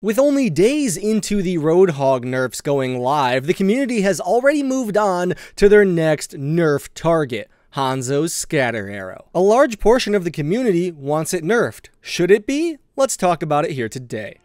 With only days into the Roadhog nerfs going live, the community has already moved on to their next nerf target, Hanzo's scatter arrow. A large portion of the community wants it nerfed. Should it be? Let's talk about it here today.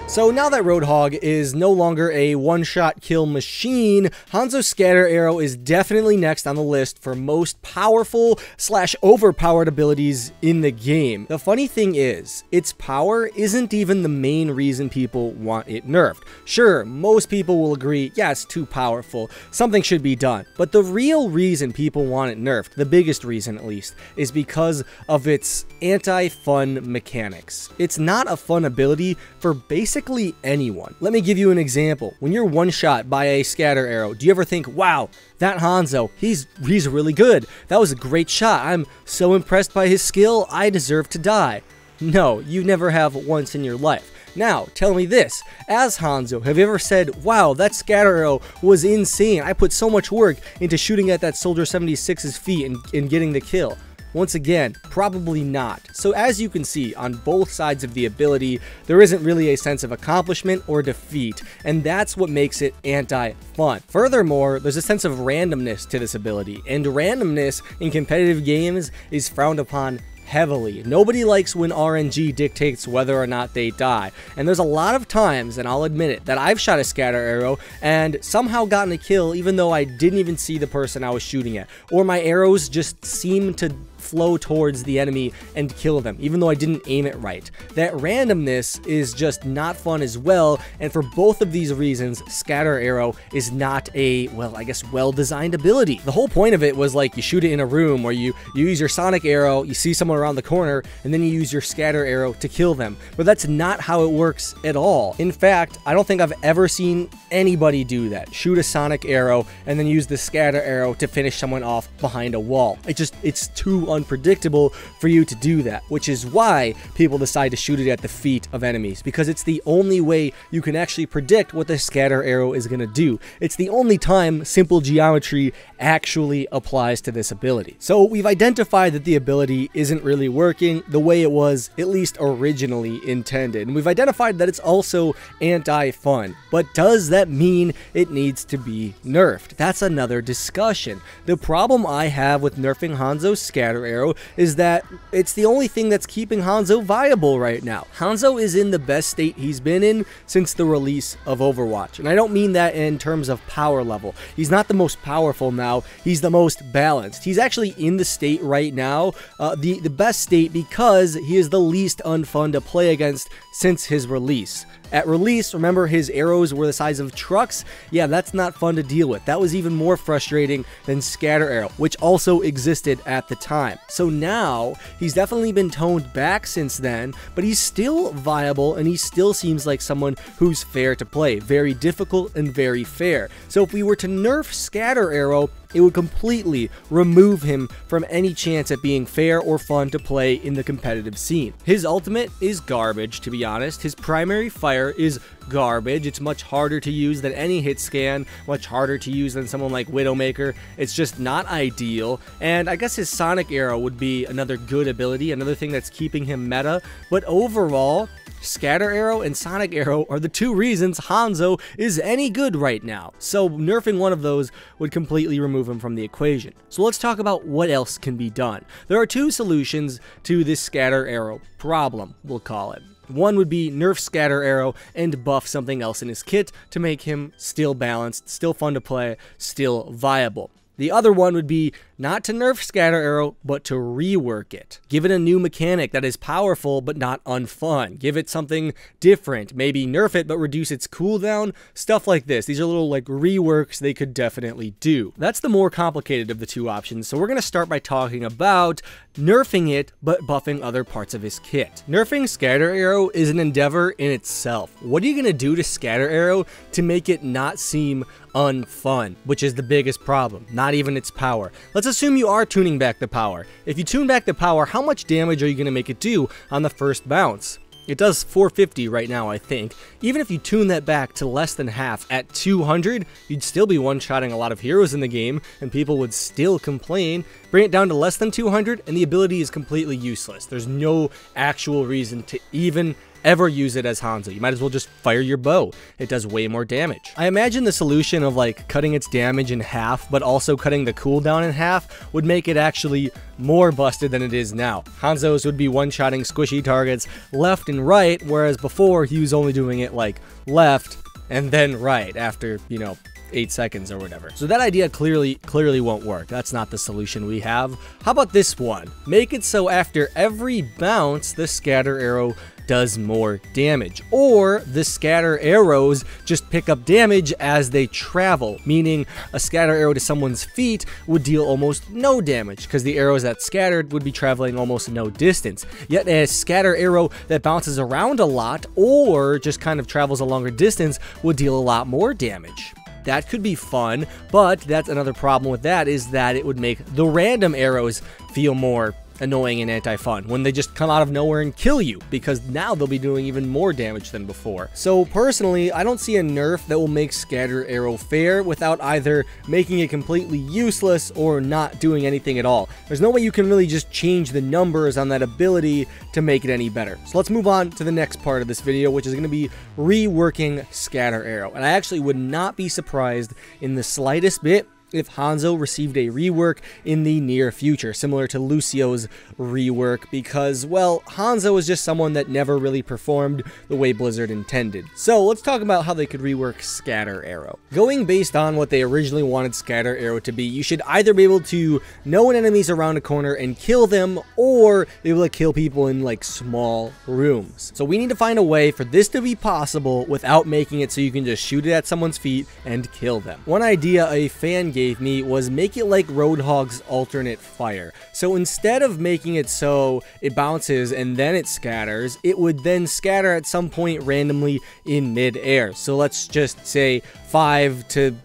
So now that Roadhog is no longer a one-shot kill machine, Hanzo's scatter arrow is definitely next on the list for most powerful / overpowered abilities in the game. The funny thing is, its power isn't even the main reason people want it nerfed. Sure, most people will agree, yeah, it's too powerful, something should be done. But the real reason people want it nerfed, the biggest reason at least, is because of its anti-fun mechanics. It's not a fun ability for basically anyone. Let me give you an example. When you're one shot by a scatter arrow, do you ever think, wow, that Hanzo, he's really good. That was a great shot. I'm so impressed by his skill, I deserve to die. No, you never have once in your life. Now, tell me this, as Hanzo, have you ever said, wow, that scatter arrow was insane. I put so much work into shooting at that Soldier 76's feet and getting the kill. Once again, probably not. So as you can see, on both sides of the ability, there isn't really a sense of accomplishment or defeat, and that's what makes it anti-fun. Furthermore, there's a sense of randomness to this ability, and randomness in competitive games is frowned upon heavily. Nobody likes when RNG dictates whether or not they die. And there's a lot of times, and I'll admit it, that I've shot a scatter arrow and somehow gotten a kill even though I didn't even see the person I was shooting at. Or my arrows just seem to flow towards the enemy and kill them, even though I didn't aim it right. That randomness is just not fun as well, and for both of these reasons, scatter arrow is not a, well, I guess, well-designed ability. The whole point of it was like you shoot it in a room where you use your sonic arrow, you see someone around the corner, and then you use your scatter arrow to kill them. But that's not how it works at all. In fact, I don't think I've ever seen anybody do that. Shoot a sonic arrow and then use the scatter arrow to finish someone off behind a wall. It's too unpredictable for you to do that, which is why people decide to shoot it at the feet of enemies, because it's the only way you can actually predict what the scatter arrow is going to do. It's the only time simple geometry actually applies to this ability. So we've identified that the ability isn't really working the way it was at least originally intended, and we've identified that it's also anti-fun. But does that mean it needs to be nerfed? That's another discussion. The problem I have with nerfing Hanzo's scatter arrow is that it's the only thing that's keeping Hanzo viable right now. Hanzo is in the best state he's been in since the release of Overwatch, and I don't mean that in terms of power level. He's not the most powerful now, he's the most balanced. He's actually in the state right now, the best state, because he is the least unfun to play against since his release. At release, remember, his arrows were the size of trucks? Yeah, that's not fun to deal with. That was even more frustrating than scatter arrow, which also existed at the time. So now, he's definitely been toned back since then, but he's still viable, and he still seems like someone who's fair to play. Very difficult and very fair. So if we were to nerf scatter arrow, it would completely remove him from any chance at being fair or fun to play in the competitive scene. His ultimate is garbage, to be honest. His primary fire is garbage. It's much harder to use than any hit scan, much harder to use than someone like Widowmaker. It's just not ideal. And I guess his sonic arrow would be another good ability, another thing that's keeping him meta. But overall, scatter arrow and sonic arrow are the two reasons Hanzo is any good right now. So nerfing one of those would completely remove him from the equation. So let's talk about what else can be done. There are two solutions to this scatter arrow problem, we'll call it. One would be nerf scatter arrow and buff something else in his kit to make him still balanced, still fun to play, still viable. The other one would be not to nerf scatter arrow, but to rework it. Give it a new mechanic that is powerful but not unfun. Give it something different. Maybe nerf it but reduce its cooldown. Stuff like this. These are little like reworks they could definitely do. That's the more complicated of the two options, so we're going to start by talking about nerfing it but buffing other parts of his kit. Nerfing scatter arrow is an endeavor in itself. What are you going to do to scatter arrow to make it not seem unfun, which is the biggest problem, not even its power. Let's assume you are tuning back the power. If you tune back the power, how much damage are you going to make it do on the first bounce? It does 450 right now, I think. Even if you tune that back to less than half at 200, you'd still be one-shotting a lot of heroes in the game, and people would still complain. Bring it down to less than 200, and the ability is completely useless. There's no actual reason to even ever use it as Hanzo. You might as well just fire your bow. It does way more damage. I imagine the solution of like cutting its damage in half, but also cutting the cooldown in half would make it actually more busted than it is now. Hanzo's would be one-shotting squishy targets left and right, whereas before he was only doing it like left and then right after, you know, 8 seconds or whatever. So that idea clearly won't work. That's not the solution we have. How about this one? Make it so after every bounce, the scatter arrow does more damage, or the scatter arrows just pick up damage as they travel, meaning a scatter arrow to someone's feet would deal almost no damage because the arrows that scattered would be traveling almost no distance. Yet a scatter arrow that bounces around a lot or just kind of travels a longer distance would deal a lot more damage. That could be fun, but that's another problem with that, is that it would make the random arrows feel more annoying and anti-fun when they just come out of nowhere and kill you, because now they'll be doing even more damage than before. So personally, I don't see a nerf that will make scatter arrow fair without either making it completely useless or not doing anything at all. There's no way you can really just change the numbers on that ability to make it any better. So let's move on to the next part of this video, which is going to be reworking scatter arrow. And I actually would not be surprised in the slightest bit if Hanzo received a rework in the near future, similar to Lucio's rework, because, well, Hanzo is just someone that never really performed the way Blizzard intended. So let's talk about how they could rework Scatter Arrow. Going based on what they originally wanted Scatter Arrow to be, you should either be able to know when enemies around a corner and kill them, or be able to kill people in like small rooms. So we need to find a way for this to be possible without making it so you can just shoot it at someone's feet and kill them. One idea a fan gave me was make it like Roadhog's alternate fire. So instead of making it so it bounces and then it scatters, it would then scatter at some point randomly in mid-air. So let's just say 5 to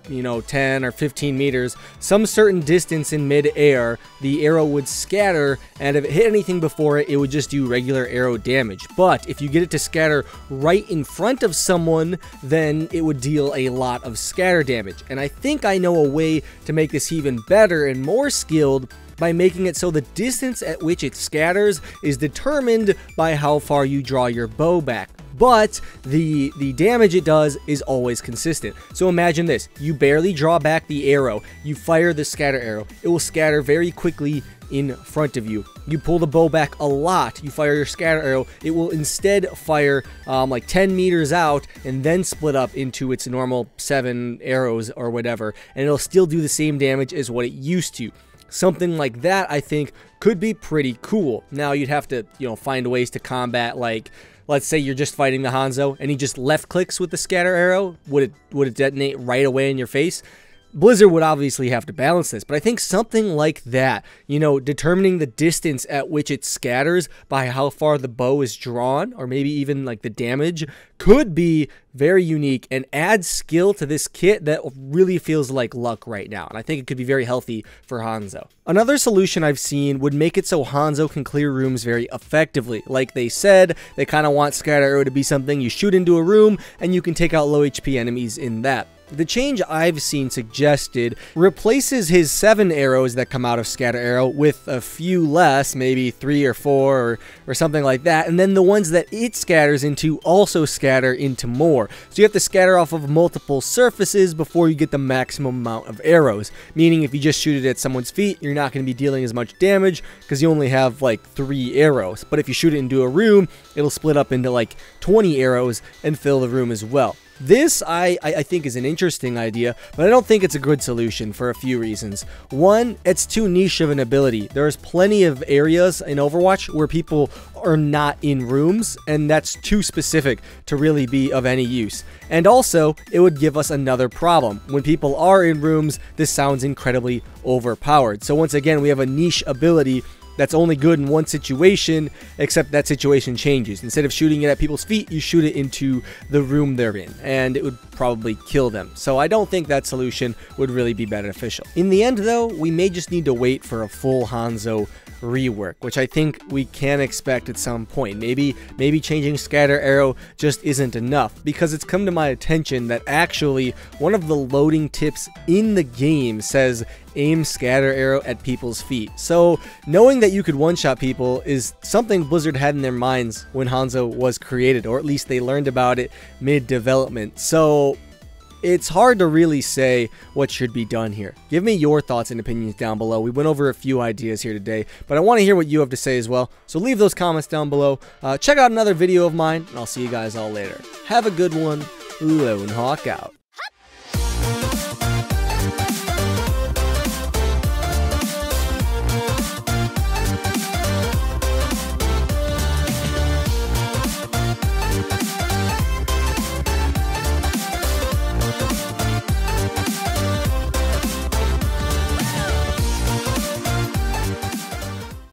10 or 15 meters, some certain distance in mid-air, the arrow would scatter, and if it hit anything before it, it would just do regular arrow damage. But if you get it to scatter right in front of someone, then it would deal a lot of scatter damage. And I think I know a way to make this even better and more skilled by making it so the distance at which it scatters is determined by how far you draw your bow back. But the damage it does is always consistent. So imagine this, you barely draw back the arrow, you fire the scatter arrow, it will scatter very quickly in front of you. You pull the bow back a lot, you fire your scatter arrow, it will instead fire like 10 meters out and then split up into its normal 7 arrows or whatever, and it'll still do the same damage as what it used to. Something like that, I think, could be pretty cool. Now you'd have to, find ways to combat, like, let's say you're just fighting the Hanzo and he just left clicks with the scatter arrow. Would it detonate right away in your face? Blizzard would obviously have to balance this, but I think something like that, determining the distance at which it scatters by how far the bow is drawn, or maybe even like the damage, could be very unique and add skill to this kit that really feels like luck right now. And I think it could be very healthy for Hanzo. Another solution I've seen would make it so Hanzo can clear rooms very effectively. Like they said, they kind of want Scatter Arrow to be something you shoot into a room and you can take out low HP enemies in that. The change I've seen suggested replaces his 7 arrows that come out of Scatter Arrow with a few less, maybe 3 or 4 or something like that, and then the ones that it scatters into also scatter into more. So you have to scatter off of multiple surfaces before you get the maximum amount of arrows, meaning if you just shoot it at someone's feet, you're not going to be dealing as much damage because you only have like 3 arrows. But if you shoot it into a room, it'll split up into like 20 arrows and fill the room as well. This, I think, is an interesting idea, but I don't think it's a good solution for a few reasons. One, it's too niche of an ability. There's plenty of areas in Overwatch where people are not in rooms, and that's too specific to really be of any use. And also, it would give us another problem. When people are in rooms, this sounds incredibly overpowered. So once again, we have a niche ability that's only good in one situation, except that situation changes. Instead of shooting it at people's feet, you shoot it into the room they're in, and it would probably kill them. So I don't think that solution would really be beneficial. In the end, though, we may just need to wait for a full Hanzo rework, which I think we can expect at some point. Maybe changing scatter arrow just isn't enough, because it's come to my attention that actually one of the loading tips in the game says aim scatter arrow at people's feet. So knowing that you could one-shot people is something Blizzard had in their minds when Hanzo was created, or at least they learned about it mid-development. So it's hard to really say what should be done here. Give me your thoughts and opinions down below. We went over a few ideas here today, but I want to hear what you have to say as well. So leave those comments down below. Check out another video of mine, and I'll see you guys all later. Have a good one. Lone Hawk out.